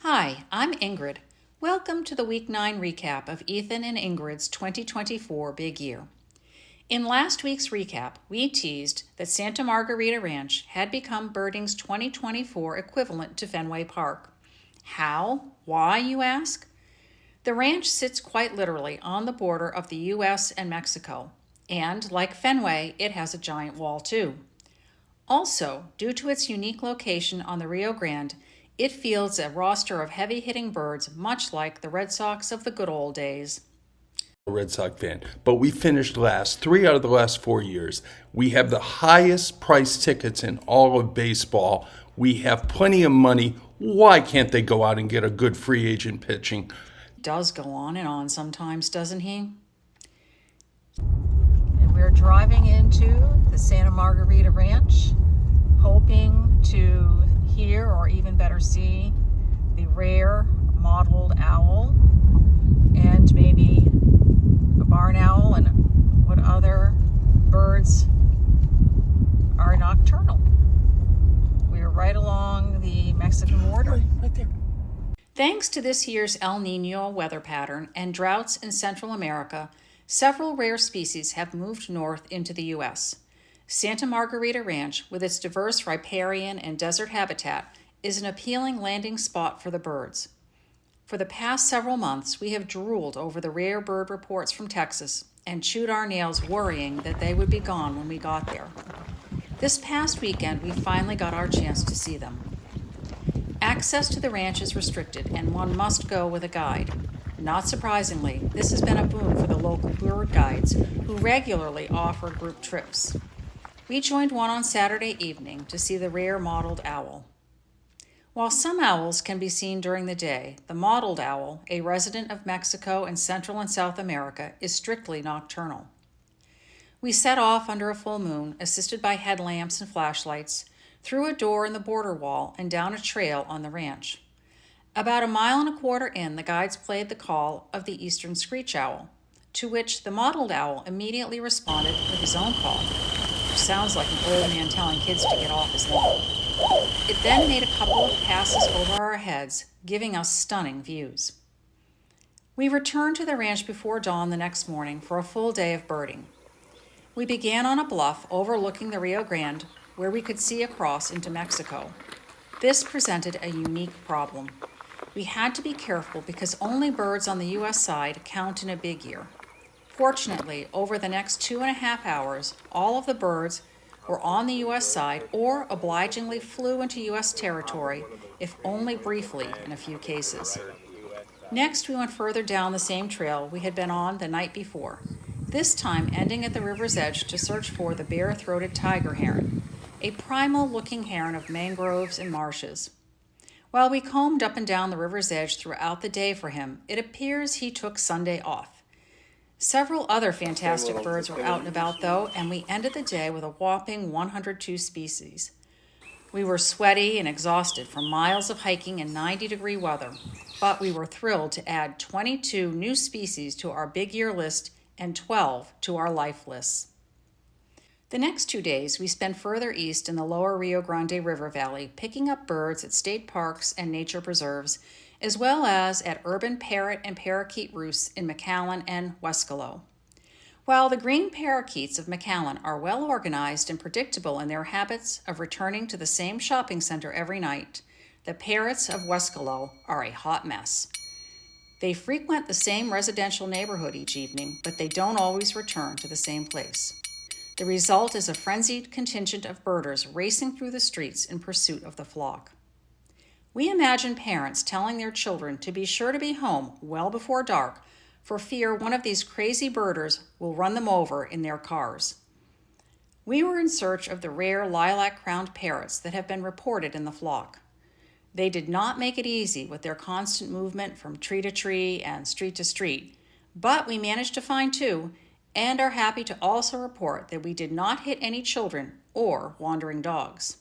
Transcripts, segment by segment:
Hi, I'm Ingrid. Welcome to the Week 9 recap of Ethan and Ingrid's 2024 Big Year. In last week's recap, we teased that Santa Margarita Ranch had become birding's 2024 equivalent to Fenway Park. How? Why, you ask? The ranch sits quite literally on the border of the U.S. and Mexico, and like Fenway, it has a giant wall too. Also, due to its unique location on the Rio Grande, it fields a roster of heavy-hitting birds much like the Red Sox of the good old days. Red Sox fan, but we finished last 3 out of the last 4 years. We have the highest price tickets in all of baseball. We have plenty of money. Why can't they go out and get a good free agent pitching? Does go on and on sometimes, doesn't he? And we're driving into the Santa Margarita Ranch, hoping to hear or even better see the rare mottled owl and maybe a barn owl and what other birds are nocturnal. We are right along the Mexican border. Right there. Thanks to this year's El Nino weather pattern and droughts in Central America, several rare species have moved north into the U.S. Santa Margarita Ranch, with its diverse riparian and desert habitat, is an appealing landing spot for the birds. For the past several months, we have drooled over the rare bird reports from Texas and chewed our nails worrying that they would be gone when we got there. This past weekend, we finally got our chance to see them. Access to the ranch is restricted and one must go with a guide. Not surprisingly, this has been a boon for the local bird guides who regularly offer group trips. We joined one on Saturday evening to see the rare mottled owl. While some owls can be seen during the day, the mottled owl, a resident of Mexico and Central and South America, is strictly nocturnal. We set off under a full moon, assisted by headlamps and flashlights, through a door in the border wall and down a trail on the ranch. About 1.25 miles in, the guides played the call of the eastern screech owl, to which the mottled owl immediately responded with his own call, which sounds like an old man telling kids to get off his lawn. It then made a couple of passes over our heads, giving us stunning views. We returned to the ranch before dawn the next morning for a full day of birding. We began on a bluff overlooking the Rio Grande, where we could see across into Mexico. This presented a unique problem. We had to be careful because only birds on the U.S. side count in a big year. Fortunately, over the next 2.5 hours, all of the birds were on the U.S. side or obligingly flew into U.S. territory, if only briefly in a few cases. Next, we went further down the same trail we had been on the night before, this time ending at the river's edge to search for the bare-throated tiger heron, a primal-looking heron of mangroves and marshes. While we combed up and down the river's edge throughout the day for him, it appears he took Sunday off. Several other fantastic birds were out and about, though, and we ended the day with a whopping 102 species. We were sweaty and exhausted from miles of hiking in 90-degree weather, but we were thrilled to add 22 new species to our big year list and 12 to our life lists. The next 2 days, we spent further east in the lower Rio Grande River Valley, picking up birds at state parks and nature preserves, as well as at urban parrot and parakeet roosts in McAllen and Wescalo. While the green parakeets of McAllen are well organized and predictable in their habits of returning to the same shopping center every night, the parrots of Wescalo are a hot mess. They frequent the same residential neighborhood each evening, but they don't always return to the same place. The result is a frenzied contingent of birders racing through the streets in pursuit of the flock. We imagine parents telling their children to be sure to be home well before dark for fear one of these crazy birders will run them over in their cars. We were in search of the rare lilac-crowned parrots that have been reported in the flock. They did not make it easy with their constant movement from tree to tree and street to street, but we managed to find 2 and are happy to also report that we did not hit any children or wandering dogs.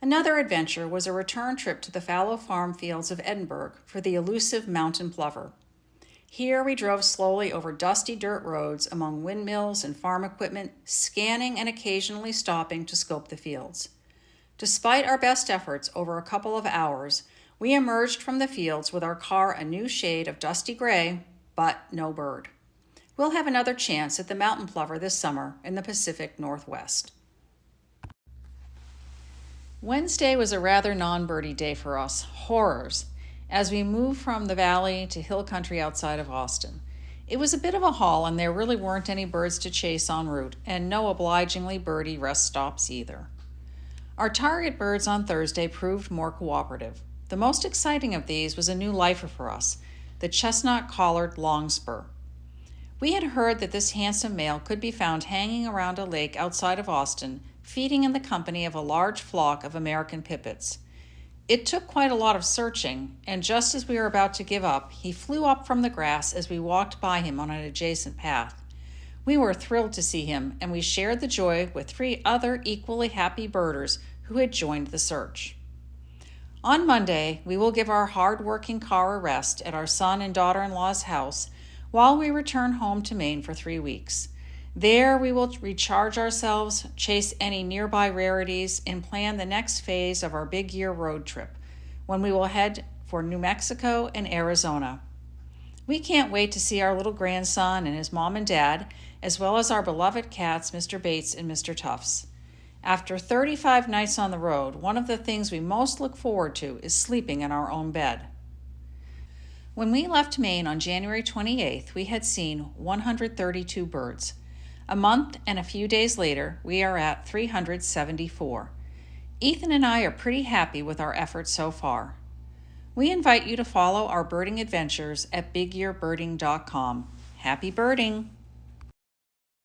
Another adventure was a return trip to the fallow farm fields of Edinburgh for the elusive mountain plover. Here we drove slowly over dusty dirt roads among windmills and farm equipment, scanning and occasionally stopping to scope the fields. Despite our best efforts over a couple of hours, We emerged from the fields with our car a new shade of dusty gray, but no bird. We'll have another chance at the mountain plover this summer in the Pacific Northwest. Wednesday was a rather non-birdie day for us, horrors, as we moved from the valley to hill country outside of Austin. It was a bit of a haul, and there really weren't any birds to chase en route, and no obligingly birdie rest stops either. Our target birds on Thursday proved more cooperative. The most exciting of these was a new lifer for us, the Chestnut collared longspur. We had heard that this handsome male could be found hanging around a lake outside of Austin, feeding in the company of a large flock of American pipits. It took quite a lot of searching, and just as we were about to give up, he flew up from the grass as we walked by him on an adjacent path. We were thrilled to see him, and we shared the joy with 3 other equally happy birders who had joined the search. On Monday, we will give our hard-working car a rest at our son and daughter-in-law's house while we return home to Maine for 3 weeks. There we will recharge ourselves, chase any nearby rarities, and plan the next phase of our big year road trip, when we will head for New Mexico and Arizona. We can't wait to see our little grandson and his mom and dad, as well as our beloved cats, Mr. Bates and Mr. Tufts. After 35 nights on the road, one of the things we most look forward to is sleeping in our own bed. When we left Maine on January 28th, we had seen 132 birds. A month and a few days later, we are at 374. Ethan and I are pretty happy with our efforts so far. We invite you to follow our birding adventures at bigyearbirding.com. Happy birding!